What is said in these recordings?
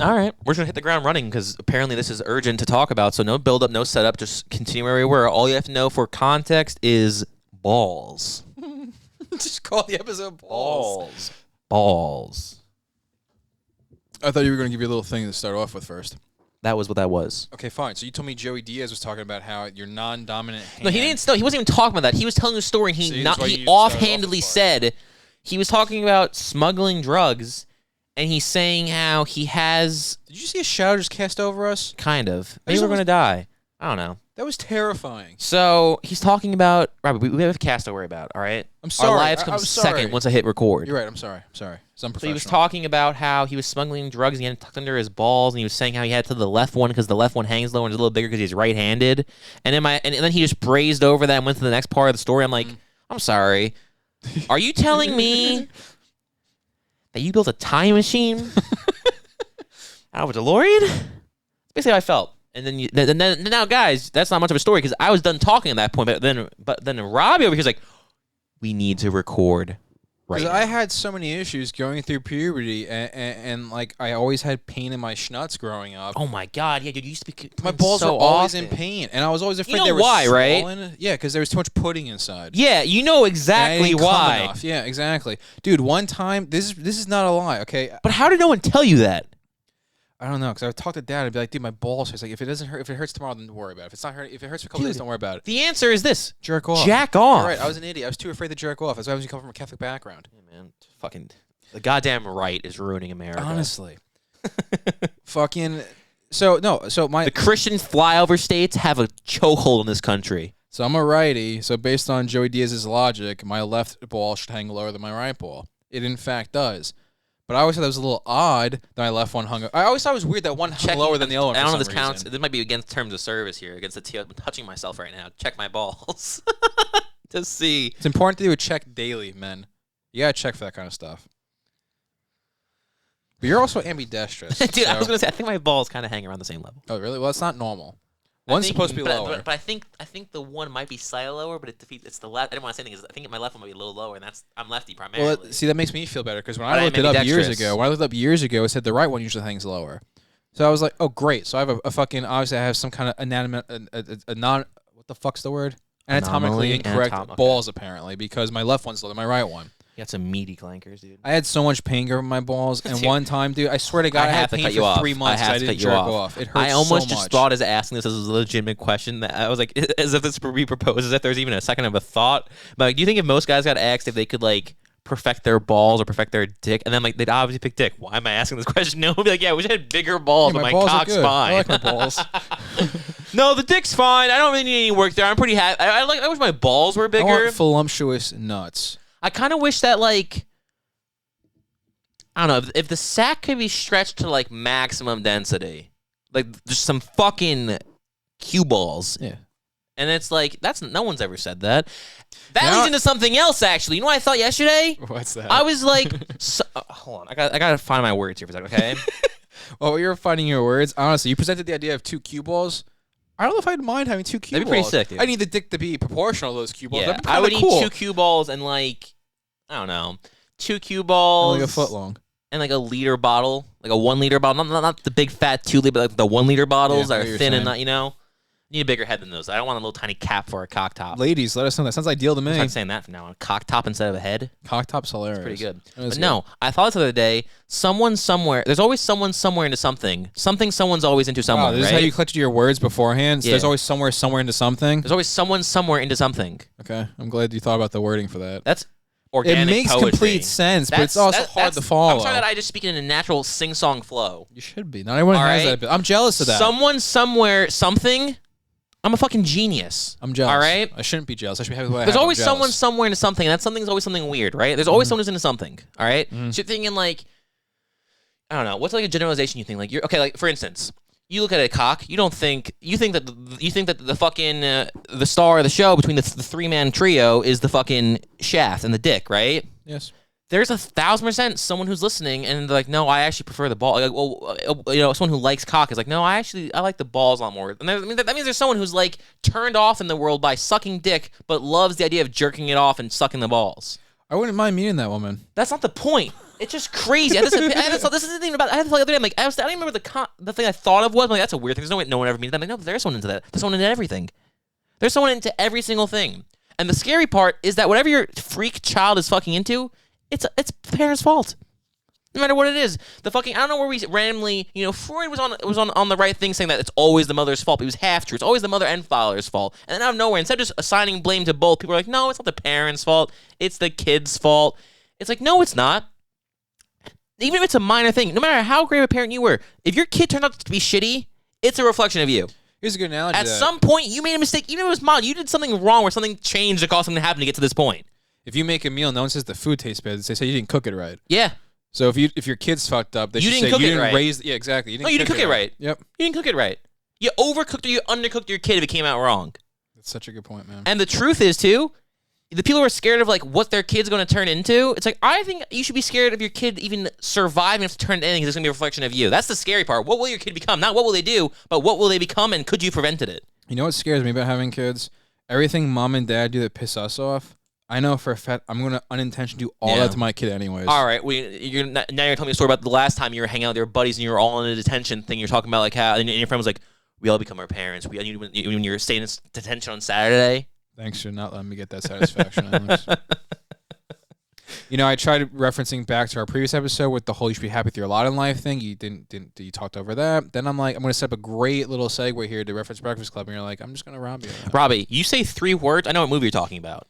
All right. We're just going to hit the ground running because apparently this is urgent to talk about. So no build-up, no setup. Just continue where we were. All you have to know for context is balls. Just call the episode Balls. Balls. I thought you were going to give you a little thing to start off with first. That was what that was. Okay, fine. So you told me Joey Diaz was talking about how your non-dominant hand... No, he didn't. No, he wasn't even talking about that. He was telling a story, and he offhandedly said he was talking about smuggling drugs, and he's saying how he has... Did you see a shadow just cast over us? Kind of. Maybe we're going to die. I don't know. That was terrifying. So he's talking about... Robbie, we have a cast to worry about, all right? I'm sorry. Our lives come second once I hit record. You're right. I'm sorry. It's unprofessional. So he was talking about how he was smuggling drugs and he had it tucked under his balls, and he was saying how he had to the left one because the left one hangs low and is a little bigger because he's right-handed. And then he just brazed over that and went to the next part of the story. I'm like, I'm sorry. Are you telling me that you built a time machine out of a DeLorean? That's basically how I felt. And then now, guys, that's not much of a story because I was done talking at that point. But then Robbie over here is like, we need to record right now. I had so many issues going through puberty, and like I always had pain in my schnutz growing up. Oh my god, yeah, dude, you used to be my balls were always in pain, and I was always afraid they were why, swollen. right? Yeah, because there was too much pudding inside. Yeah, you know exactly why. Yeah, exactly, dude. One time, this is not a lie, okay? But how did no one tell you that? I don't know, because I would talk to Dad and be like, dude, my balls hurt. He's like, if it doesn't hurt, if it hurts tomorrow, then don't worry about it. If it's not hurt, if it hurts for a couple days, don't worry about it. The answer is this: jerk off. Jack off. You're right. I was an idiot. I was too afraid to jerk off. That's why I was coming from a Catholic background. Yeah, man. Fucking the goddamn right is ruining America. Honestly. Fucking. So the Christian flyover states have a chokehold in this country. So I'm a righty. So based on Joey Diaz's logic, my left ball should hang lower than my right ball. It in fact does. But I always thought that was a little odd that my left one hung. I always thought it was weird that one hung lower than the other one. I don't know if this counts. This might be against terms of service here, against the T. I'm touching myself right now. Check my balls to see. It's important to do a check daily, men. You gotta check for that kind of stuff. But you're also ambidextrous. Dude, I was gonna say I think my balls kind of hang around the same level. Oh, really? Well, it's not normal. One's supposed to be lower. But I think the one might be slightly lower, but it's the left. I didn't want to say anything because I think my left one might be a little lower, and I'm lefty primarily. Well, see, that makes me feel better because when I looked it up years ago, it said the right one usually hangs lower. So I was like, oh, great. So I have a fucking, obviously I have some kind of what the fuck's the word? Anatomically incorrect balls, apparently, because my left one's lower than my right one. You got some meaty clankers, dude. I had so much pain over my balls, and one time, dude, I swear to God, I had pain for 3 months. I didn't jerk off. It hurt so much. I almost just thought as asking this as a legitimate question that I was like, as if this would be proposed, as if there's even a second of a thought. But like, do you think if most guys got asked if they could like perfect their balls or perfect their dick, and then like they'd obviously pick dick? Why am I asking this question? No, be like, yeah, I wish I had bigger balls, but my cock's fine. I like my balls. No, the dick's fine. I don't really need any work there. I'm pretty happy. I wish my balls were bigger. I want voluptuous nuts. I kind of wish that like. I don't know, if the sack could be stretched to, like, maximum density. Like, just some fucking cue balls. Yeah. And it's like, no one's ever said that. That leads into something else, actually. You know what I thought yesterday? What's that? I was like, hold on, I gotta find my words here for a second, okay? Well, you're finding your words. Honestly, you presented the idea of 2 cue balls. I don't know if I'd mind having 2 cue balls. That'd be pretty sick, dude. I need the dick to be proportional to those cue balls. Yeah, I would need 2 cue balls and, like, I don't know, 2 cue balls. Like a foot long. And like a liter bottle, like a 1 liter bottle, not the big fat 2 liter, but like the 1 liter bottles that are thin and not, you know. You need a bigger head than those. I don't want a little tiny cap for a cock top. Ladies, let us know. That sounds ideal to me. I'm saying that from now on. Cock top instead of a head. Cock top's hilarious. It's pretty good. But no, I thought this the other day. Someone somewhere. There's always someone somewhere into something. Someone's always into someone. Wow, this is how you collected your words beforehand. So there's always somewhere into something. There's always someone somewhere into something. Okay, I'm glad you thought about the wording for that. That's. Organic it makes poetry. Complete sense, but it's also hard to follow. I'm sorry that I just speak in a natural sing-song flow. You should be. Not everyone has that. I'm jealous of that. Someone, somewhere, something. I'm a fucking genius. I'm jealous. All right? I shouldn't be jealous. I should be happy with what I have. There's always someone somewhere into something, and that something's always something weird, right? There's always someone who's into something, all right? So you're thinking, like, I don't know. What's like a generalization you think? Like, you're okay, like, for instance, you look at a cock, you think that the fucking the star of the show between the 3-man trio is the fucking shaft and the dick, right? Yes. There's 1,000% someone who's listening and they're like, no, I actually prefer the ball. Like, well, you know, someone who likes cock is like, no, I like the balls a lot more. And that means there's someone who's like turned off in the world by sucking dick, but loves the idea of jerking it off and sucking the balls. I wouldn't mind meeting that woman. That's not the point. It's just crazy. This isn't even about. I had to tell the other day. I'm like, I don't even remember the thing I thought of was. I'm like, that's a weird thing. There's no way no one ever means that. I'm like, no, there's someone into that. There's someone into everything. There's someone into every single thing. And the scary part is that whatever your freak child is fucking into, it's the parents' fault. No matter what it is. I don't know where we randomly, Freud was on the right thing saying that it's always the mother's fault, but it was half true. It's always the mother and father's fault. And then out of nowhere, instead of just assigning blame to both, people are like, no, it's not the parents' fault. It's the kid's fault. It's like, no, it's not. Even if it's a minor thing, no matter how great of a parent you were, if your kid turned out to be shitty, it's a reflection of you. Here's a good analogy. At some point, you made a mistake. Even if it was mild, you did something wrong where something changed to cause something to happen to get to this point. If you make a meal, no one says the food tastes bad. They say you didn't cook it right. Yeah. So if your kid's fucked up, they should say you didn't raise. Yeah, exactly. You didn't cook it right. Yep. You didn't cook it right. You overcooked or you undercooked your kid if it came out wrong. That's such a good point, man. And the truth is too, the people who are scared of like what their kid's going to turn into, it's like I think you should be scared of your kid even surviving if to turn into anything because it's going to be a reflection of you. That's the scary part. What will your kid become? Not what will they do, but what will they become, and could you prevented it? You know what scares me about having kids? Everything mom and dad do that piss us off. I know for a fact I'm going to unintentionally do all that to my kid anyways. All right. Now you're telling me a story about the last time you were hanging out with your buddies and you were all in a detention thing. You're talking about like how, and your friend was like, we all become our parents. When you're staying in detention on Saturday. Thanks for not letting me get that satisfaction, Alex. I tried referencing back to our previous episode with the whole you should be happy with your lot in life thing. You you talked over that. Then I'm like, I'm going to set up a great little segue here to reference Breakfast Club. And you're like, I'm just going to rob you. Robbie, you say 3 words. I know what movie you're talking about.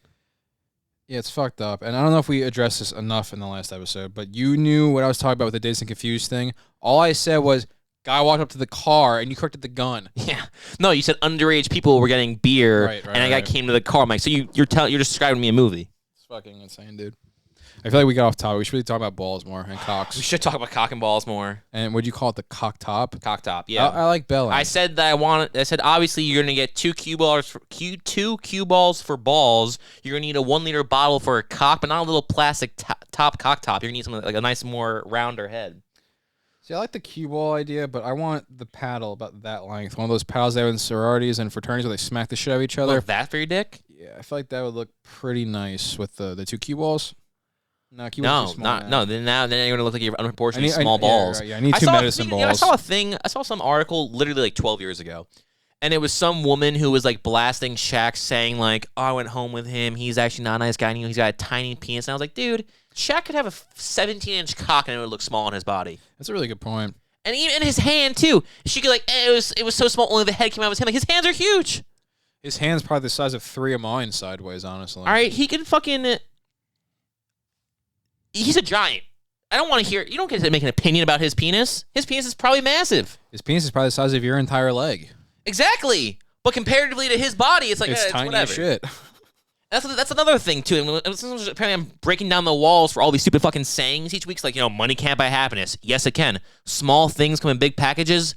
Yeah, it's fucked up. And I don't know if we addressed this enough in the last episode, but you knew what I was talking about with the Dazed and Confused thing. All I said was, guy walked up to the car and you corrected the gun. Yeah. No, you said underage people were getting beer and a guy came to the car. I'm like, so you're describing me a movie. It's fucking insane, dude. I feel like we got off topic. We should really talk about balls more and cocks. We should talk about cock and balls more. And would you call it the cock top? Cock top, yeah. I like belling. I said obviously you're gonna get 2 cue balls for balls. You're gonna need a 1 liter bottle for a cock, but not a little plastic top cock top. You're gonna need something like a nice more rounder head. See, I like the cue ball idea, but I want the paddle about that length. One of those paddles they have in sororities and fraternities where they smack the shit out of each other. Like that for your dick? Yeah, I feel like that would look pretty nice with the 2 cue balls. No, cue balls are small. No. Then you're gonna look like you're unproportionately small balls. Yeah, I need 2 medicine balls. I saw some article literally like 12 years ago, and it was some woman who was like blasting Shaq, saying like, "Oh, I went home with him. He's actually not a nice guy. And he's got a tiny penis." And I was like, dude, Shaq could have a 17-inch cock and it would look small on his body. That's a really good point. And even his hand too. She could like, it was so small, only the head came out of his hand. Like his hands are huge. His hand's probably the size of 3 of mine sideways, honestly. All right, he can fucking. He's a giant. I don't want to hear. You don't get to make an opinion about his penis. His penis is probably massive. His penis is probably the size of your entire leg. Exactly. But comparatively to his body, it's like it's tiny whatever. As shit. That's another thing too. Apparently, I'm breaking down the walls for all these stupid fucking sayings each week. It's like, money can't buy happiness. Yes, it can. Small things come in big packages.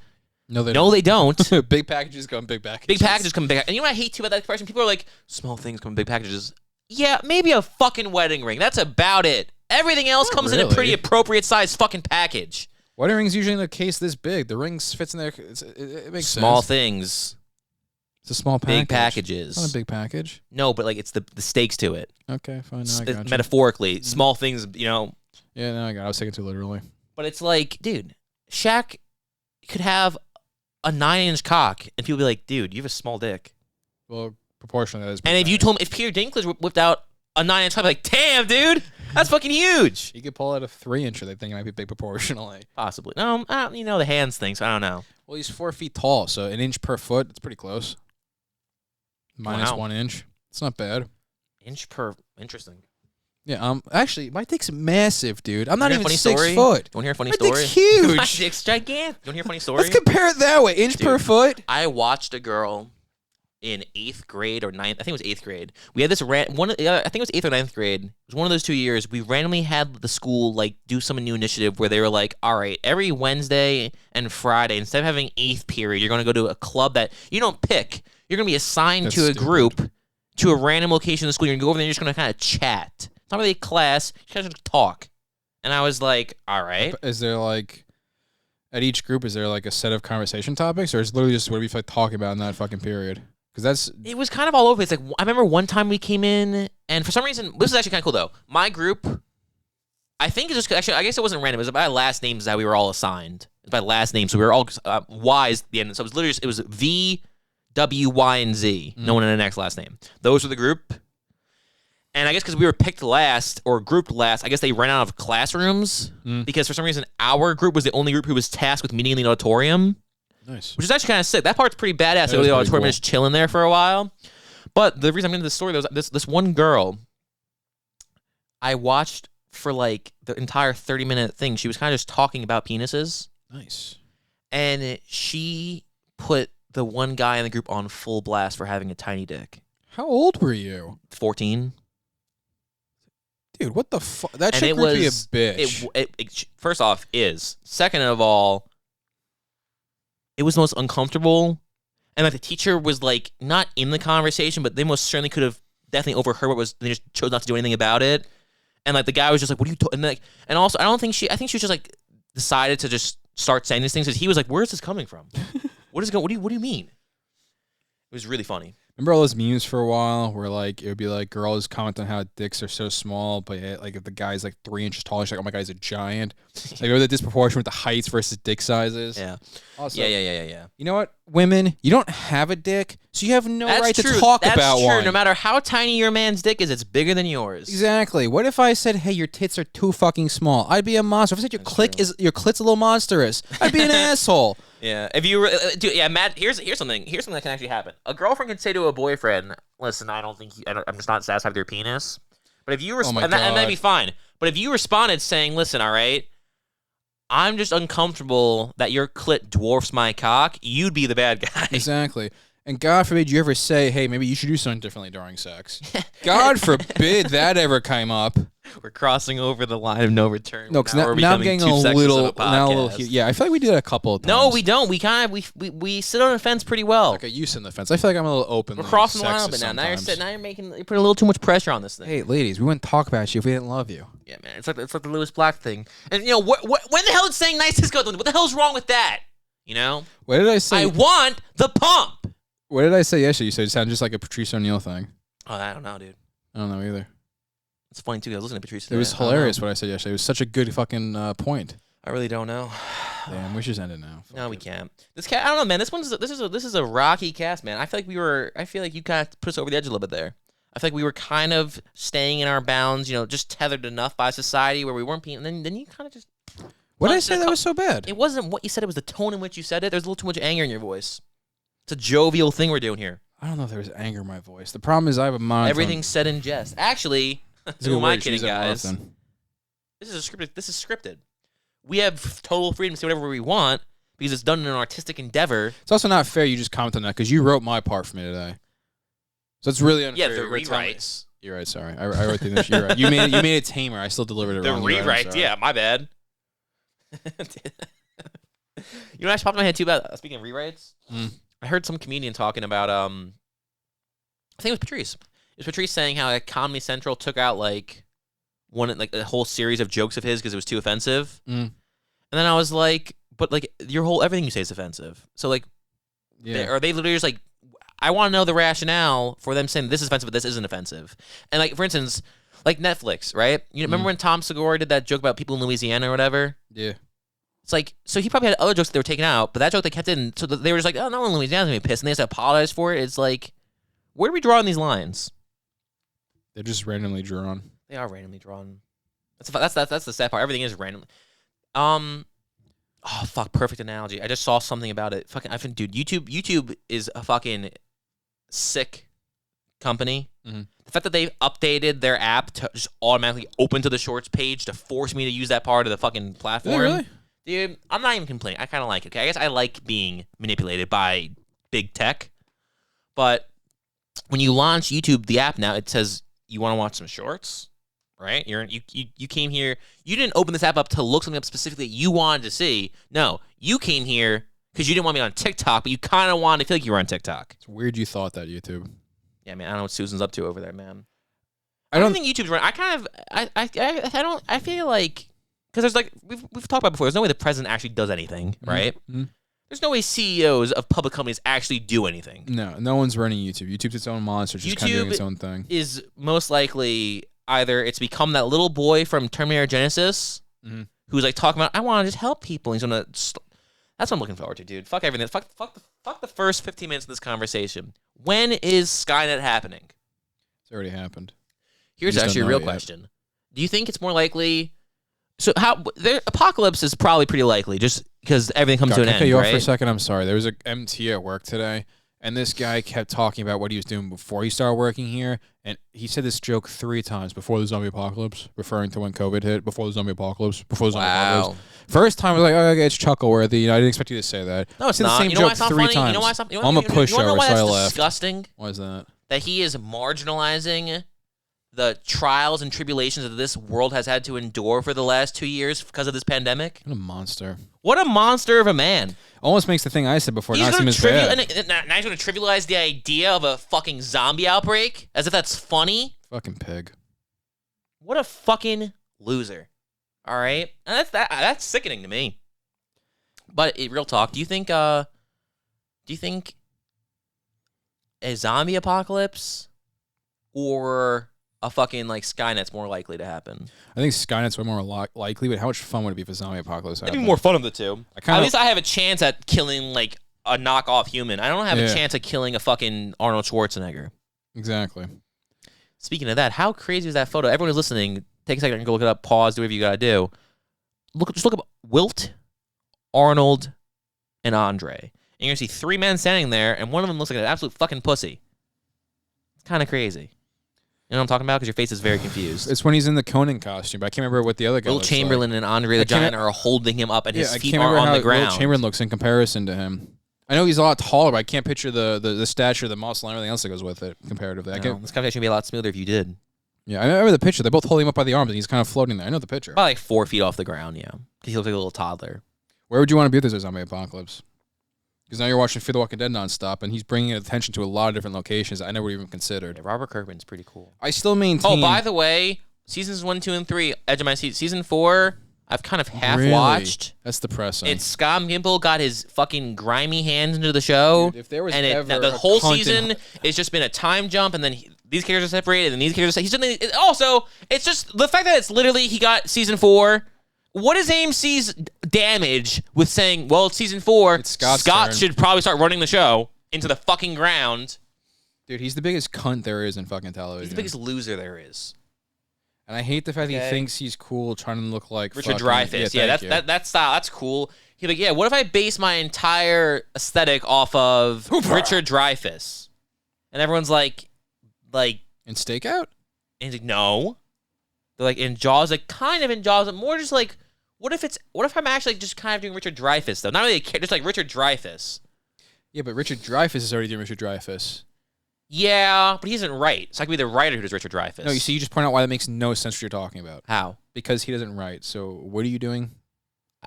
No, they don't. Big packages come in big packages. Big packages come in big. And you know what I hate too about that expression? People are like, small things come in big packages. Yeah, maybe a fucking wedding ring. That's about it. Everything else comes in a pretty appropriate size fucking package. Wedding rings usually in a case this big. The ring fits in there. It makes small sense. Things. It's a small package. Big packages. It's not a big package. No, but like it's the stakes to it. Okay, fine. Now I got you. Metaphorically, small things, Yeah, no, I got it. I was taking it too literally. But it's like, dude, Shaq could have a 9-inch cock, and people be like, dude, you have a small dick. Well, proportionally, that is. And if you told him, if Peter Dinklage whipped out a 9-inch cock, I'd be like, damn, dude, that's fucking huge. You could pull out a 3-incher. They think it might be big proportionally. Possibly. No, the hands thing, so I don't know. Well, he's 4 feet tall, so an inch per foot. It's pretty close. Minus 1 inch. It's not bad. Interesting. Yeah. Actually, my dick's massive, dude. I'm not even 6 foot. You want to hear a funny story? My dick's huge. My dick's gigantic. You want to hear a funny story? Let's compare it that way. Inch per foot. I watched a girl in 8th grade or 9th. I think it was 8th grade. We had this I think it was 8th or 9th grade. It was one of those 2 years. We randomly had the school like do some new initiative where they were like, all right, every Wednesday and Friday, instead of having 8th period, you're going to go to a club that you don't pick. You're going to be assigned to a group, to a random location in the school. You're going to go over there and you're just going to kind of chat. It's not really a class. You kind of just talk. And I was like, all right. Is there like, at each group, is there like a set of conversation topics? Or is it literally just whatever you feel like talking about in that fucking period? Because it was kind of all over. It's like, I remember one time we came in, and for some reason, this is actually kind of cool though. My group, I think it's just actually. I guess it wasn't random. It was by last names that we were all assigned. It was by last name, so we were all Y's at the end. So it was literally it was V, W, Y, and Z. No one in the next last name. Those were the group. And I guess because we were picked last or grouped last, I guess they ran out of classrooms because for some reason our group was the only group who was tasked with meeting in the auditorium. Nice. Which is actually kind of sick. That part's pretty badass. So the auditorium cool. Just chilling there for a while. But the reason I'm into this story, there was this one girl I watched for like the entire 30-minute thing. She was kind of just talking about penises. Nice. And she put the one guy in the group on full blast for having a tiny dick. How old were you? 14. Dude, what the fuck? That shit would be a bitch. It first off, is. Second of all, it was the most uncomfortable. And like the teacher was like not in the conversation, but they most certainly could have definitely overheard what was. They just chose not to do anything about it. And like the guy was just like, "What are you?" And also, I think she was just like decided to just start saying these things because he was like, "Where is this coming from? What do you mean?" It was really funny. Remember all those memes for a while where like it would be like girls comment on how dicks are so small, but like if the guy's like 3 inches tall, she's like, "Oh my god, he's a giant." Like remember the disproportion with the heights versus dick sizes. Yeah. Also, yeah. You know what, women, you don't have a dick, so you have no right to talk about That's true. one. No matter how tiny your man's dick is, it's bigger than yours. Exactly. What if I said, "Hey, your tits are too fucking small"? I'd be a monster. If I said your clit's a little monstrous, I'd be an asshole. Yeah, if you Matt, here's something that can actually happen. A girlfriend can say to a boyfriend, "Listen, I'm just not satisfied with your penis." But if you respond, and that'd be fine. But if you responded saying, "Listen, all right, I'm just uncomfortable that your clit dwarfs my cock," you'd be the bad guy. Exactly. And God forbid you ever say, "Hey, maybe you should do something differently during sex." God forbid that ever came up. We're crossing over the line of no return. No, because now I'm getting a little. Yeah, I feel like we did it a couple of times. No, we don't. We sit on the fence pretty well. Okay, you sit on the fence. I feel like I'm a little open. We're crossing the line a little bit now. Now you're putting a little too much pressure on this thing. Hey, ladies, we wouldn't talk about you if we didn't love you. Yeah, man, it's like the Lewis Black thing. And you know when the hell is saying nice things go? What the hell's wrong with that? You know? What did I say? I want the pump. What did I say yesterday? You said it sounded just like a Patrice O'Neal thing. Oh, I don't know, dude. I don't know either. It's funny too. I was listening to Patrice today. It was hilarious what I said yesterday. It was such a good fucking point. I really don't know. Damn, we should just end it now. No, we can't. This cat, I don't know, man. This is a rocky cast, man. I feel like you kind of put us over the edge a little bit there. I feel like we were kind of staying in our bounds, just tethered enough by society where we weren't being. And then you kind of just. What did I say that was so bad? It wasn't what you said. It was the tone in which you said it. There's a little too much anger in your voice. It's a jovial thing we're doing here. I don't know if there was anger in my voice. The problem is I have a monotone. Everything's said in jest. Actually, who am I kidding, guys? This is scripted. We have total freedom to say whatever we want because it's done in an artistic endeavor. It's also not fair you just comment on that because you wrote my part for me today. So it's really unfair. Yeah, the rewrites. You're right, sorry. I wrote the initial. You're right. You made it tamer. I still delivered it wrong. The rewrites, yeah, my bad. You know what actually popped in my head too about speaking of rewrites? I heard some comedian talking about I think it was Patrice. It was Patrice saying how Comedy Central took out like a whole series of jokes of his because it was too offensive. And then I was like, but like everything you say is offensive. So like, are they literally just like, I want to know the rationale for them saying this is offensive, but this isn't offensive. And like, for instance, like Netflix, right? You remember when Tom Segura did that joke about people in Louisiana or whatever? Yeah. It's like, so he probably had other jokes that they were taking out, but that joke they kept in, so they were just like, oh, no one in Louisiana's going to be pissed, and they have to apologize for it. It's like, where are we drawing these lines? They're just randomly drawn. They are randomly drawn. That's the sad part. Everything is random. Oh, fuck, perfect analogy. I just saw something about it. Dude, YouTube is a fucking sick company. The fact that they've updated their app to just automatically open to the Shorts page to force me to use that part of the fucking platform. Really? Dude, I'm not even complaining. I kind of like it. Okay, I guess I like being manipulated by big tech. But when you launch YouTube, the app now, it says you want to watch some shorts, right? You came here. You didn't open this app up to look something up specifically that you wanted to see. No, you came here because you didn't want me on TikTok, but you kind of wanted to feel like you were on TikTok. It's weird you thought that, YouTube. Yeah, man, I don't know what Susan's up to over there, man. I don't think YouTube's running. I feel like, because there's like, we've talked about before, there's no way the president actually does anything, right? There's no way CEOs of public companies actually do anything. No one's running YouTube. YouTube's its own monster, just kind of doing its own thing. Is most likely either it's become that little boy from Terminator Genesis who's like talking about, I want to just help people. And he's gonna. That's what I'm looking forward to, dude. Fuck everything. Fuck the first 15 minutes of this conversation. When is Skynet happening? It's already happened. Here's actually a real question. Do you think it's more likely? So the apocalypse is probably pretty likely, just because everything comes to an end. Can I cut you off right? for a second? I'm sorry. There was an MT at work today, and this guy kept talking about what he was doing before he started working here, and he said this joke 3 times before the zombie apocalypse, referring to when COVID hit. Before the zombie apocalypse. Before the zombie apocalypse. First time I was like, oh, okay, it's chuckle worthy. I didn't expect you to say that. No, it's not. The same joke 3 funny? times. You know why it's not? I'm a pushover, why so I that's laughed. Disgusting. Why is that? That he is marginalizing the trials and tribulations that this world has had to endure for the last 2 years because of this pandemic. What a monster. What a monster of a man. Almost makes the thing I said before not seem as bad. Now he's going to trivialize the idea of a fucking zombie outbreak as if that's funny. Fucking pig. What a fucking loser. All right? And that's sickening to me. But real talk, do you think a zombie apocalypse or a fucking like Skynet's more likely to happen? I think Skynet's way more likely, but how much fun would it be if a zombie apocalypse happened? It'd be more fun of the two. At least I have a chance at killing like a knockoff human. I don't have a chance at killing a fucking Arnold Schwarzenegger. Exactly. Speaking of that, how crazy is that photo? Everyone who's listening, take a second and go look it up, pause, do whatever you gotta do. Just look up Wilt, Arnold, and Andre. And you're gonna see 3 men standing there, and one of them looks like an absolute fucking pussy. It's kind of crazy. You know what I'm talking about? Because your face is very confused. It's when he's in the Conan costume, but I can't remember what the other guy Will looks Chamberlain like. and Andre the Giant are holding him up, and his feet are on the ground. Will Chamberlain looks in comparison to him. I know he's a lot taller, but I can't picture the stature, the muscle, and everything else that goes with it comparatively. This conversation would be a lot smoother if you did. Yeah, I remember the picture. They're both holding him up by the arms, and he's kind of floating there. I know the picture. About like 4 feet off the ground, yeah. Because he looks like a little toddler. Where would you want to be if there's a zombie apocalypse? Because now you're watching Fear the Walking Dead nonstop, and he's bringing attention to a lot of different locations I never even considered. Yeah, Robert Kirkman's pretty cool. I still maintain... Oh, by the way, seasons 1, 2, and 3, edge of my seat. Season 4, I've kind of half-watched. That's depressing. It's Scott Gimple got his fucking grimy hands into the show. Dude, if there was the whole season, it's just been a time jump, and then these characters are separated, and these characters are... He's done, also, it's just the fact that it's literally he got season 4... What is AMC's damage with saying, well, it's season 4, it's Scott turn. Should probably start running the show into the fucking ground? Dude, he's the biggest cunt there is in fucking television. He's the biggest loser there is. And I hate the fact that he thinks he's cool trying to look like Richard Dreyfuss. Yeah, that style, that's cool. He's like, yeah, what if I base my entire aesthetic off of Richard Dreyfuss? And everyone's like... In Stakeout? And he's like, no. They're like, in Jaws, like kind of in Jaws, but more just like... What if I'm actually just kind of doing Richard Dreyfuss, though? Not really just like Richard Dreyfuss. Yeah, but Richard Dreyfuss is already doing Richard Dreyfuss. Yeah, but he isn't right. So I could be the writer who does Richard Dreyfuss. No, you see, you just point out why that makes no sense what you're talking about. How? Because he doesn't write. So what are you doing?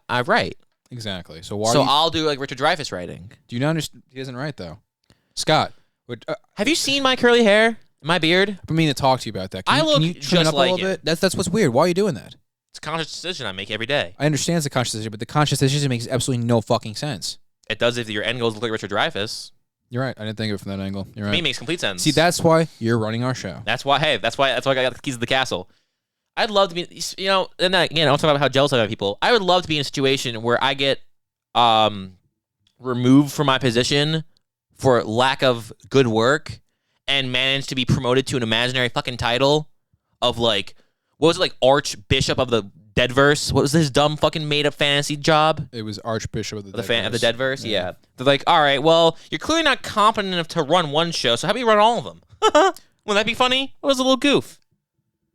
I write. Exactly. So why? So I'll do like Richard Dreyfuss writing. Do you not understand? He doesn't write, though. Scott. Have you seen my curly hair? My beard? I've been meaning to talk to you about that. Can you trim it up a little bit? That's what's weird. Why are you doing that? It's a conscious decision I make every day. I understand it's a conscious decision, but the conscious decision makes absolutely no fucking sense. It does if your end goal is to look like Richard Dreyfuss. You're right. I didn't think of it from that angle. You're right. To me, it makes complete sense. See, that's why you're running our show. That's why I got the keys to the castle. I'd love to be, and then again, I want to talk about how jealous I am of people. I would love to be in a situation where I get removed from my position for lack of good work and manage to be promoted to an imaginary fucking title of like, what was it, like Archbishop of the Deadverse? What was his dumb fucking made up fantasy job? It was Archbishop of the Deadverse. Of the Deadverse, yeah. They're like, all right, well, you're clearly not competent enough to run one show, so how about you run all of them? Wouldn't that be funny? It was a little goof.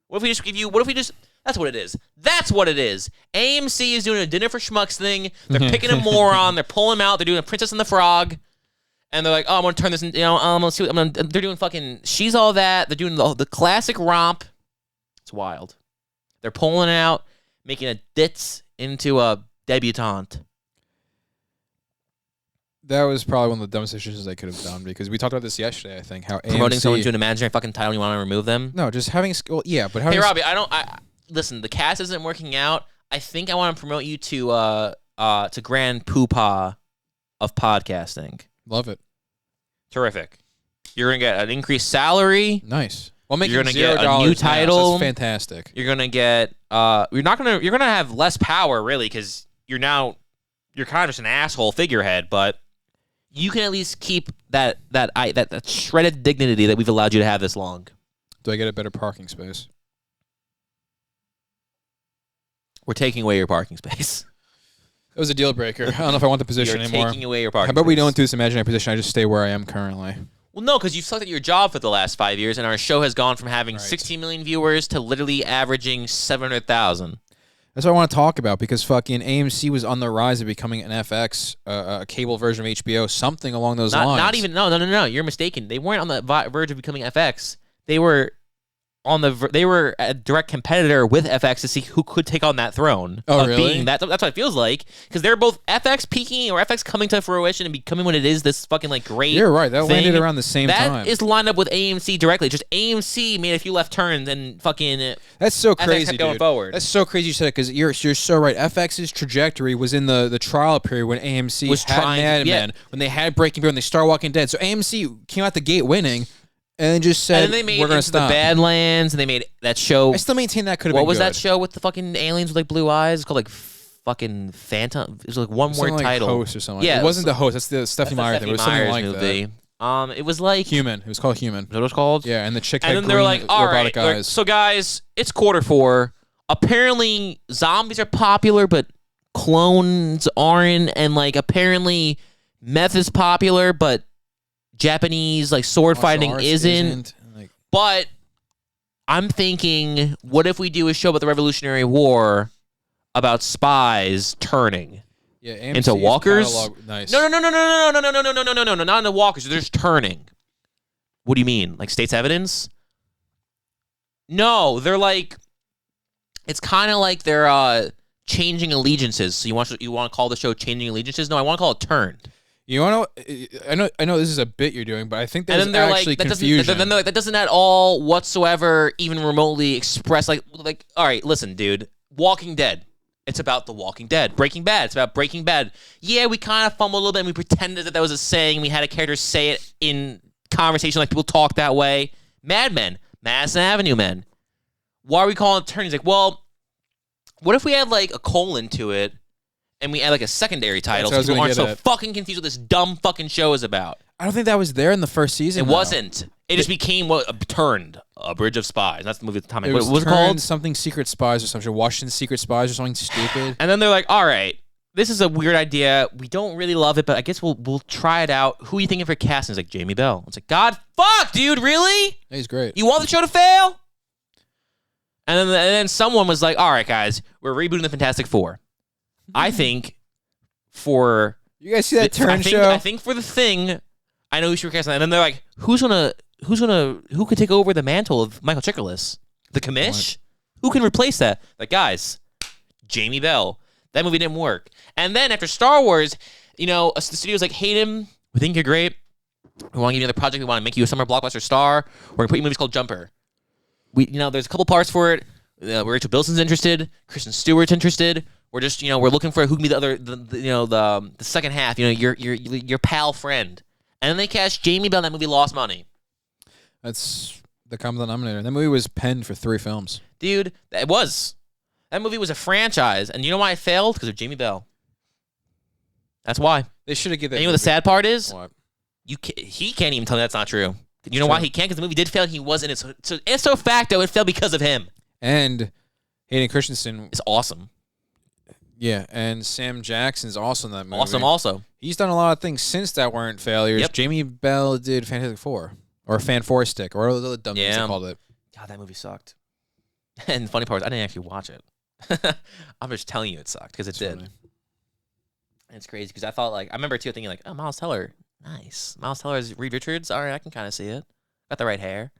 What if we just that's what it is. That's what it is. AMC is doing a Dinner for Schmucks thing. They're picking a moron. They're pulling him out. They're doing a Princess and the Frog. And they're like, oh, I'm going to turn this into, I'm going to see what, they're doing fucking She's All That. They're doing the classic romp. It's wild. They're pulling it out, making a ditz into a debutante. That was probably one of the dumbest decisions they could have done because we talked about this yesterday, I think, how promoting AMC, someone to an imaginary fucking title, you want to remove them? No, just having, well, yeah, but having... Hey, Robbie, listen, the cast isn't working out. I think I want to promote you to Grand Poobah of podcasting. Love it. Terrific. You're going to get an increased salary. Nice. Well, making you're gonna get $0 a new now, title. so that's fantastic. You're gonna get you're gonna have less power really because you're kind of just an asshole figurehead, but you can at least keep that shredded dignity that we've allowed you to have this long. Do I get a better parking space? We're taking away your parking space. It was a deal breaker. I don't know if I want the position You're anymore. taking away your parking How about we space. don't do this imaginary position? I just stay where I am currently. Well, no, because you've sucked at your job for the last 5 years, and our show has gone from having 16 million viewers to literally averaging 700,000. That's what I want to talk about because fucking AMC was on the rise of becoming an FX, a cable version of HBO, something along those lines. Not even no. You're mistaken. They weren't on the verge of becoming FX. They were they were a direct competitor with FX to see who could take on that throne. Oh, really? That's what it feels like because they're both FX peaking or FX coming to fruition and becoming what it is. This fucking like great. You're right. That thing. landed around the same time. That is lined up with AMC directly. Just AMC made a few left turns and fucking. That's so FX crazy, kept going dude. forward. That's so crazy you said it because you're so right. FX's trajectory was in the trial period when AMC Was had trying to- Mad Men, when they had Breaking Bad, when they started Walking Dead. So AMC came out the gate winning. And then just said, and then they made we're going to Into the stop. Badlands, and they made that show. I still maintain that could have been What was good. that show with the fucking aliens with like blue eyes? It's called like fucking Phantom. It was like one Something word like title. Host or something. Yeah, it wasn't the Host. That's the Stephanie Meyer thing. It was something like movie. that. It was like Human. It was called Human. Is that what it was called? Yeah, and the chick And had then green they were like, all right, robotic eyes. so guys, it's Q4. Apparently, zombies are popular, but clones aren't, and like apparently, meth is popular, but Japanese like sword fighting Martial arts isn't. Like, But I'm thinking, what if we do a show about the Revolutionary War about spies turning yeah, into AMC's walkers? catalog- nice. No, not into walkers. They're just turning. What do you mean? Like state's evidence? No, they're like. It's kind of like they're changing allegiances. So you want to call the show "Changing Allegiances"? No, I want to call it "Turned." You want to? I know this is a bit you're doing, but I think there's And then they're actually like, that confusion. doesn't, then they're like, that doesn't at all whatsoever even remotely express like, all right, listen, dude, Walking Dead. It's about The Walking Dead. Breaking Bad. It's about Breaking Bad. Yeah, we kind of fumbled a little bit and we pretended that was a saying. We had a character say it in conversation like people talk that way. Mad Men. Madison Avenue Men. Why are we calling it turn? He's like, well, what if we add like a colon to it and we add like a secondary title so people aren't so fucking confused what this dumb fucking show is about? I don't think that was there in the first season. It wasn't. It just became Turned, A Bridge of Spies. That's the movie at the time. It What was it Turned called? Something Secret Spies or something. Washington Secret Spies or something stupid. And then they're like, all right, this is a weird idea. We don't really love it, but I guess we'll try it out. Who are you thinking for casting? It's like Jamie Bell. It's like, God, fuck, dude, really? He's great. You want the show to fail? And then someone was like, all right, guys, we're rebooting the Fantastic Four. I think for... You guys see that Turn show? I think for The Thing, I know who should cast. And then they're like, who could take over the mantle of Michael Chiklis? The Commish? Who can replace that? Like, guys, Jamie Bell. That movie didn't work. And then after Star Wars, the studio's like, Hayden, we think you're great. We want to give you another project. We want to make you a summer blockbuster star. We're going to put you in movies called Jumper. There's a couple parts for it. Rachel Bilson's interested. Kristen Stewart's interested. We're just, we're looking for who can be the second half. Your pal friend. And then they cast Jamie Bell. That movie lost money. That's the common denominator. That movie was penned for 3 films. Dude, it was. That movie was a franchise, and you know why it failed? Because of Jamie Bell. That's why. They should have given that. And you know what the sad part is? What? He can't even tell me that's not true. You know why he can't? Because the movie did fail. And he wasn't. So ipso facto, it failed because of him. And Hayden Christensen is awesome. Yeah, and Sam Jackson's also in that movie. Awesome also. He's done a lot of things since that weren't failures. Yep. Jamie Bell did Fantastic Four. Or Fan Four Stick. Or other dumb things they called it. God, that movie sucked. And the funny part is I didn't actually watch it. I'm just telling you it sucked because it did. Funny. And it's crazy because I remember too thinking like, oh, Miles Teller, nice. Miles Teller is Reed Richards. All right, I can kind of see it. Got the right hair.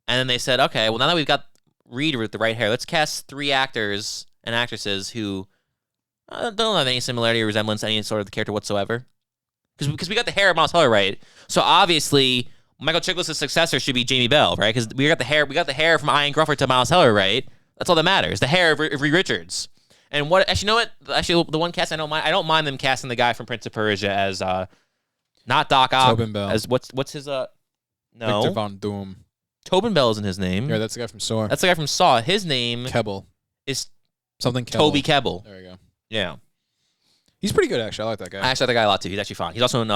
And then they said, okay, well now that we've got Reed with the right hair, let's cast 3 actors and actresses who don't have any similarity or resemblance to any sort of the character whatsoever. Because we got the hair of Miles Teller right. So obviously Michael Chiklis' successor should be Jamie Bell, right? Because we got the hair from Ian Crawford to Miles Teller, right? That's all that matters. The hair of Reed Richards. And actually, you know what? Actually, the one cast I don't mind them casting the guy from Prince of Persia as not Doc Ock. Tobin Bell. As what's his no Victor Von Doom. Tobin Bell isn't his name. Yeah, that's the guy from Saw. That's the guy from Saw. His name Kebbell. is Something Kebbell. Toby Kebbell. There you go. Yeah. He's pretty good, actually. I like that guy. I actually like that guy a lot too. He's actually fun. He's also in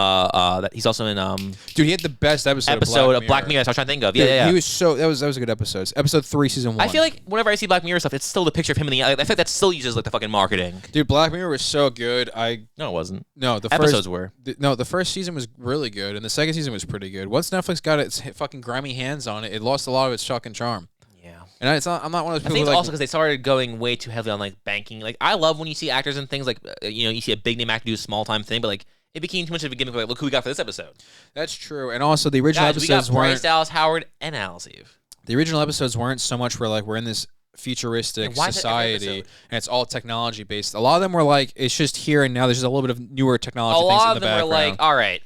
Dude, he had the best episode of Black Mirror. That's what I was trying to think of. Yeah. He was so that was a good episode. Episode 3, season 1. I feel like whenever I see Black Mirror stuff, it's still the picture of him in the. I feel like that still uses like the fucking marketing. Dude, Black Mirror was so good. No, it wasn't. No, the episodes were. The first season was really good, and the second season was pretty good. Once Netflix got its fucking grimy hands on it, it lost a lot of its shock and charm. Yeah. And I'm not one of those people. I think who also because they started going way too heavily on like banking. Like I love when you see actors and things like you see a big name actor do a small time thing, but like it became too much of a gimmick. Like look who we got for this episode. That's true, and also the original episodes we got Bryce weren't. Dallas Howard and Alice Eve. The original episodes weren't so much where like we're in this futuristic society and it's all technology based. A lot of them were like it's just here and now. There's just a little bit of newer technology. A lot of them background. were like, all right,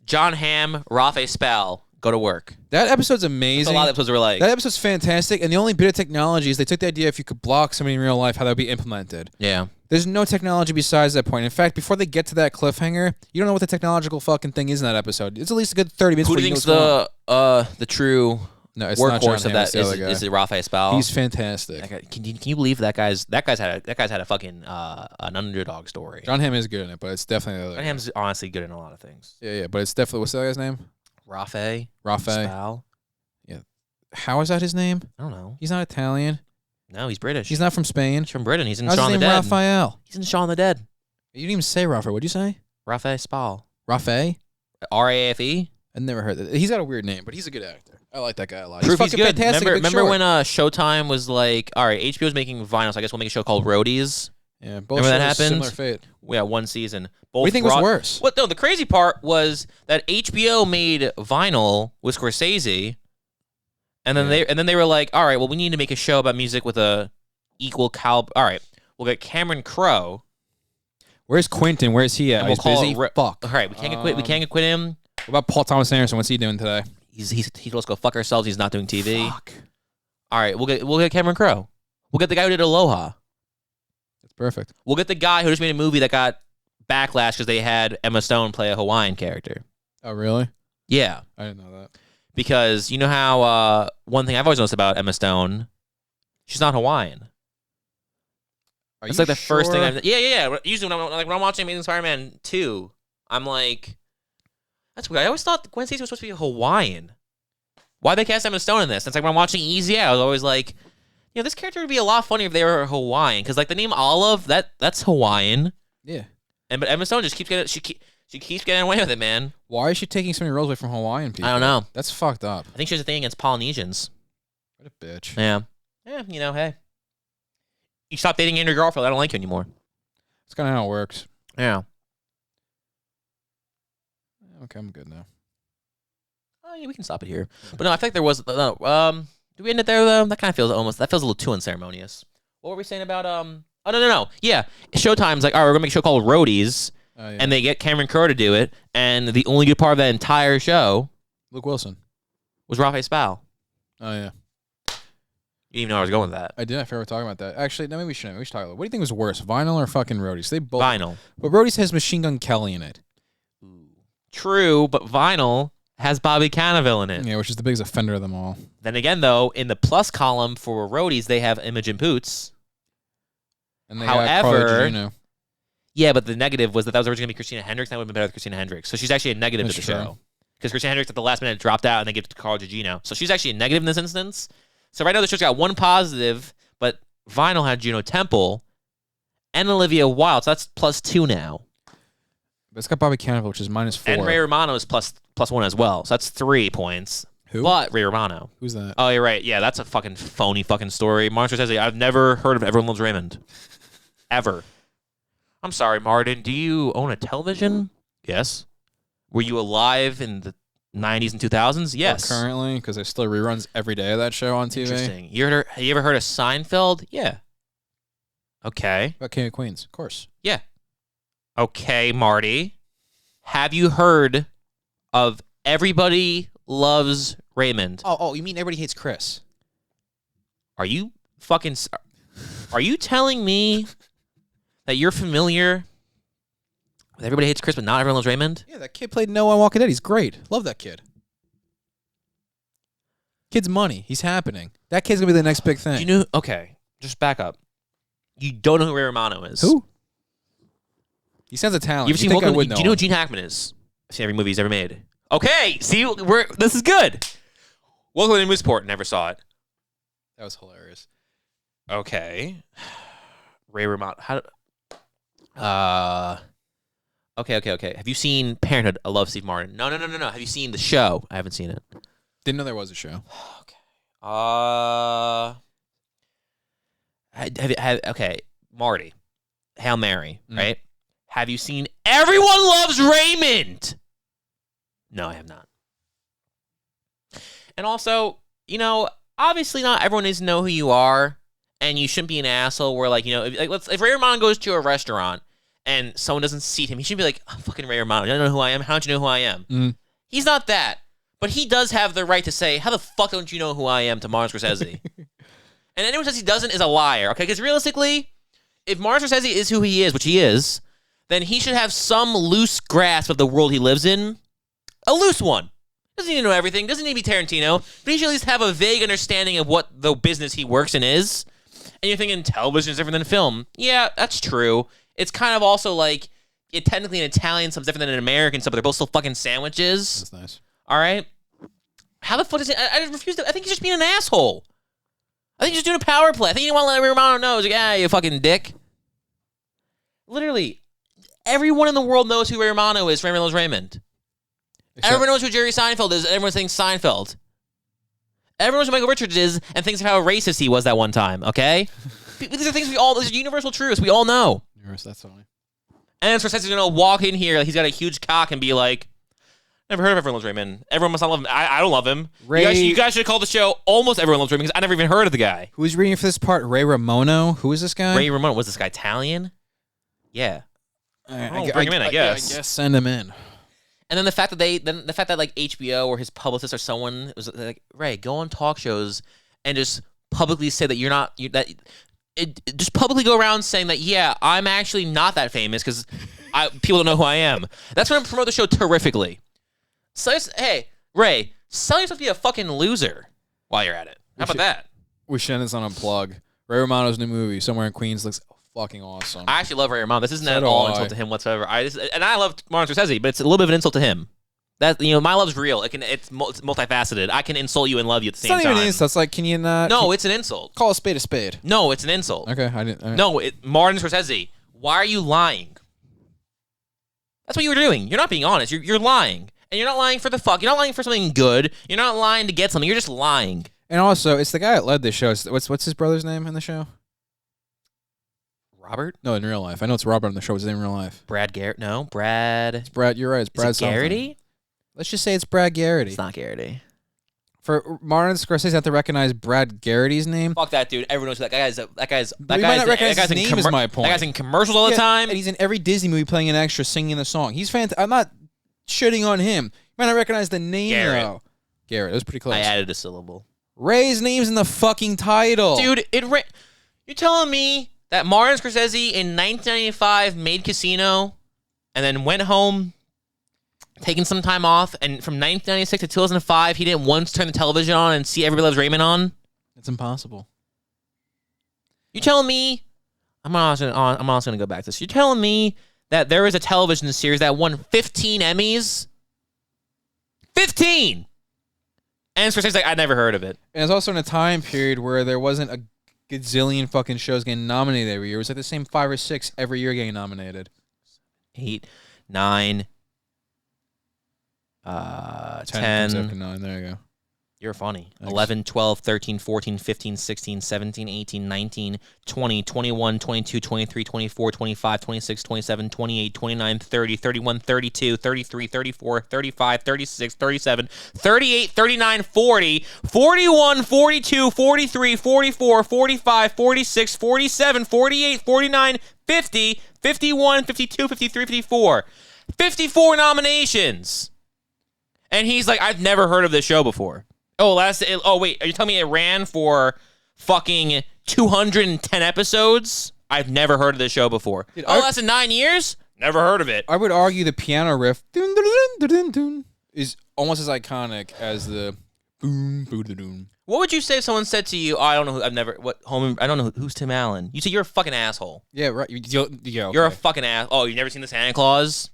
John Hamm, Rafe Spall, go to work. That episode's amazing. A lot of episodes were like that episode's fantastic, and the only bit of technology is they took the idea if you could block somebody in real life, how that would be implemented. Yeah. There's no technology besides that point. In fact, before they get to that cliffhanger, you don't know what the technological fucking thing is in that episode. It's at least a good 30 minutes. Who do you think's the true it's not John workhorse of Hamm, that? Is it Rafe Spall? He's fantastic. Can you believe that guy's had a fucking an underdog story? John Hamm is good in it, but it's definitely the other John Hamm's honestly good in a lot of things. Yeah, but it's definitely what's that guy's name? Rafe Spall. Yeah. How is that his name? I don't know. He's not Italian. No, he's British. He's not from Spain. He's from Britain. He's in How's Shaun his the name Dead. Raphael? He's in Shaun the Dead. You didn't even say Raphael. What'd you say? Rafe Spall. Rafe? R-A-F-E? I've never heard that. He's got a weird name, but he's a good actor. I like that guy a lot. Proof he's he's good. Fantastic. Remember when Showtime was like, all right, HBO's making vinyl, so I guess we'll make a show called Roadies. Yeah, both remember that happened? Similar fate. Yeah, one season. What do you think was worse? What? No, the crazy part was that HBO made vinyl with Scorsese, and then they were like, all right, well, we need to make a show about music with a equal caliber. All right, we'll get Cameron Crowe. Where's Quentin? Where's he at? We'll He's busy. Fuck. All right, we can't quit. We can't quit him. What about Paul Thomas Anderson? What's he doing today? He told us go fuck ourselves. He's not doing TV. Fuck. All right, we'll get Cameron Crowe. We'll get the guy who did Aloha. That's perfect. We'll get the guy who just made a movie that got backlash because they had Emma Stone play a Hawaiian character. Oh, really? Yeah. I didn't know that. Because you know how one thing I've always noticed about Emma Stone, she's not Hawaiian. It's like the first thing I've... Yeah. Usually when I'm watching Amazing Spider-Man 2, I'm like, that's weird. I always thought Gwen Stacy was supposed to be Hawaiian. Why'd they cast Emma Stone in this? It's like when I'm watching Easy Out, I was always like, this character would be a lot funnier if they were Hawaiian. Because like the name Olive, that's Hawaiian. Yeah. But Emma Stone just keeps getting... She keeps getting away with it, man. Why is she taking so many roles away from Hawaiian people? I don't know. That's fucked up. I think she has a thing against Polynesians. What a bitch. Yeah. Yeah, hey. You stop dating Andrew Garfield, I don't like you anymore. That's kind of how it works. Yeah. Okay, I'm good now. Oh, yeah, we can stop it here. But no, I think there was... do we end it there, though? That kind of feels almost... That feels a little too unceremonious. What were we saying about... Oh, no. Yeah. Showtime's like, all right, we're going to make a show called Roadies. Yeah. And they get Cameron Crowe to do it. And the only good part of that entire show... Luke Wilson. ...was Rafe Spall. Oh, yeah. You didn't even know I was going with that. I did. I forgot we were talking about that. Actually, no, maybe we shouldn't. We should talk about it. What do you think was worse, Vinyl or fucking Roadies? They both... Vinyl. But Roadies has Machine Gun Kelly in it. True, but Vinyl has Bobby Cannavale in it. Yeah, which is the biggest offender of them all. Then again, though, in the plus column for Roadies, they have Imogen Poots. And they got Carla Gugino. Yeah, but the negative was that was originally going to be Christina Hendricks. That would have been better with Christina Hendricks. So she's actually a negative to the show. Because Christina Hendricks at the last minute dropped out and they gave it to Carla Gugino. So she's actually a negative in this instance. So right now the show's got one positive, but Vinyl had Juno Temple and Olivia Wilde. So that's +2 now. But it's got Bobby Cannavale, which is -4. And Ray Romano is +1 as well. So that's 3 points. Who? But Ray Romano. Who's that? Oh, you're right. Yeah, that's a fucking phony fucking story. Monster says, I've never heard of Everyone Loves Raymond. Ever. I'm sorry, Martin. Do you own a television? Yes. Were you alive in the 90s and 2000s? Yes. Well, currently, because there's still reruns every day of that show on TV. Interesting. Have you ever heard of Seinfeld? Yeah. Okay. About King of Queens, of course. Yeah. Okay, Marty. Have you heard of Everybody Loves Raymond? Oh, you mean Everybody Hates Chris? Are you fucking... Are you telling me that you're familiar with Everybody Hates Chris, but not Everyone Loves Raymond? Yeah, that kid played Noah on Walking Dead. He's great. Love that kid. Kid's money. He's happening. That kid's gonna be the next big thing. You know? Okay, just back up. You don't know who Ray Romano is. Who? He sounds Italian. You ever seen Welcome? Do you know who Gene Hackman is? I've seen every movie he's ever made. Okay, see, this is good. Welcome to Mooseport. Never saw it. That was hilarious. Okay, Ray Romano. Okay. Have you seen Parenthood? I love Steve Martin. No. Have you seen the show? I haven't seen it. Didn't know there was a show. Okay. Marty. Hail Mary, right? Have you seen Everyone Loves Raymond? No, I have not. And also, obviously not everyone needs to know who you are, and you shouldn't be an asshole where, if Ray Romano goes to a restaurant and someone doesn't seat him, he should be like, oh, fucking Ray Romano, you don't know who I am? How don't you know who I am? He's not that. But he does have the right to say, how the fuck don't you know who I am to Martin Scorsese? And anyone who says he doesn't is a liar, okay? Because realistically, if Martin Scorsese is who he is, which he is, then he should have some loose grasp of the world he lives in. A loose one. Doesn't need to know everything. Doesn't need to be Tarantino. But he should at least have a vague understanding of what the business he works in is. And you're thinking television is different than film. Yeah, that's true. It's kind of also like, technically an Italian sub's different than an American sub, but they're both still fucking sandwiches. That's nice. All right? How the fuck is it? I refuse to. I think he's just being an asshole. I think he's just doing a power play. I think you want to let Ray Romano know. He's like, you fucking dick. Literally, everyone in the world knows who Ray Romano is. Raymond Loves Raymond. Everyone knows who Jerry Seinfeld is. Everyone thinks Seinfeld. Everyone knows who Michael Richards is and thinks of how racist he was that one time, okay? These are things these are universal truths. We all know. That's funny. And Scorsese's going to walk in here, he's got a huge cock and be like, never heard of Everyone Loves Raymond. Everyone must not love him. I don't love him. You guys should call the show Almost Everyone Loves Raymond because I never even heard of the guy. Who's reading for this part? Ray Romano? Who is this guy? Ray Romano. Was this guy Italian? Yeah. Bring him in, I guess. I guess send him in. And then the fact that like HBO or his publicist or someone was like, Ray, go on talk shows and just publicly say that you're not just publicly go around saying that, yeah, I'm actually not that famous because people don't know who I am. That's going to promote the show terrifically. So, hey, Ray, sell yourself to be a fucking loser while you're at it. How about that? We should end this on a plug. Ray Romano's new movie, Somewhere in Queens, looks fucking awesome. I actually love Ray Romano. This isn't at all an insult to him whatsoever. I love Martin Scorsese, but it's a little bit of an insult to him. That my love's real. It's multifaceted. I can insult you and love you at the same time. It's not even an insult. It's like, can you not? No, it's an insult. Call a spade a spade. No, it's an insult. Okay, I didn't. Right. No, Martin Scorsese. Why are you lying? That's what you were doing. You're not being honest. You're lying, and you're not lying for the fuck. You're not lying for something good. You're not lying to get something. You're just lying. And also, it's the guy that led this show. What's his brother's name in the show? Robert? No, in real life. I know it's Robert on the show. What's his name in real life? Brad Garrett? No, Brad. It's Brad. You're right. It's Brad. Is it Garrity? Let's just say it's Brad Garrity. It's not Garrity. For Martin Scorsese, have to recognize Brad Garrity's name. Fuck that dude. Everyone knows who that guy is. That guy's. Might not recognize his name. Is my point. That guy's in commercials all the time, and he's in every Disney movie playing an extra, singing the song. He's fantastic. I'm not shitting on him. You might not recognize the name though. Garrett. It was pretty close. I added a syllable. Ray's name's in the fucking title, dude. You're telling me that Martin Scorsese in 1995 made Casino, and then went home, taking some time off, and from 1996 to 2005, he didn't once turn the television on and see Everybody Loves Raymond on? It's impossible. You telling me? I'm also gonna go back to this. You're telling me that there is a television series that won 15 Emmys? 15. And Scorsese's like, I never heard of it. And it's also in a time period where there wasn't a gazillion fucking shows getting nominated every year. It was like the same 5 or 6 every year getting nominated. 8, 9, 10. 9, there you go. You're funny. Thanks. 11, 12, 13, 14, 15, 16, 17, 18, 19, 20, 21, 22, 23, 24, 25, 26, 27, 28, 29, 30, 31, 32, 33, 34, 35, 36, 37, 38, 39, 40, 41, 42, 43, 44, 45, 46, 47, 48, 49, 50, 51, 52, 53, 54. 54 nominations. And he's like, I've never heard of this show before. Wait, are you telling me it ran for fucking 210 episodes? I've never heard of this show before. Dude, lasted 9 years? Never heard of it. I would argue the piano riff is almost as iconic as the Boom, boom. What would you say if someone said to you, "Oh, I don't know who I don't know who's Tim Allen." You say you're a fucking asshole. Yeah, right. You're a fucking ass. Oh, you've never seen the Santa Claus?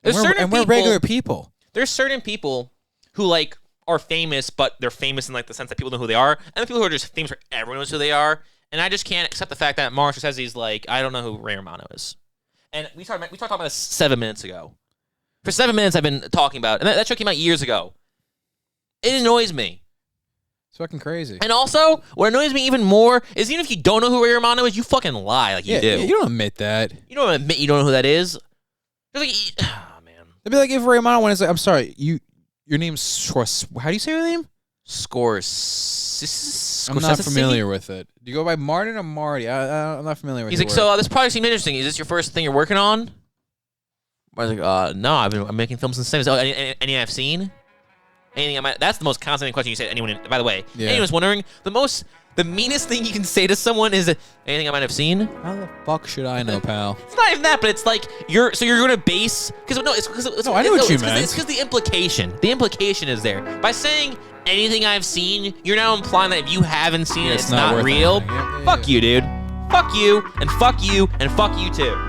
We're regular people. There's certain people who like are famous, but they're famous in like the sense that people know who they are, and the people who are just famous for everyone knows who they are. And I just can't accept the fact that Marshall says he's like, I don't know who Ray Romano is. And we talked about this 7 minutes ago. For 7 minutes, I've been talking about, and that show came out years ago. It annoys me. It's fucking crazy. And also, what annoys me even more is even if you don't know who Ray Romano is, you fucking lie like you do. Yeah, you don't admit that. You don't admit you don't know who that is. Like, oh, man. It'd be like if Ray Romano went and said, I'm sorry, your name's how do you say your name? I'm not familiar with it. Do you go by Martin or Marty? I'm not familiar with it. He's like, so this project seemed interesting. Is this your first thing you're working on? I was like, no, I'm making films since the same. Oh, anything I've seen? Anything that's the most constant question you say to anyone. By the way, anyone's wondering, the meanest thing you can say to someone is anything I might have seen. How the fuck should I know, pal? It's not even that, but it's like you're going to base I know what you meant. It's because the implication is there by saying anything I've seen. You're now implying that if you haven't seen it, it's not real. Fuck you, dude. Fuck you, and fuck you, and fuck you too.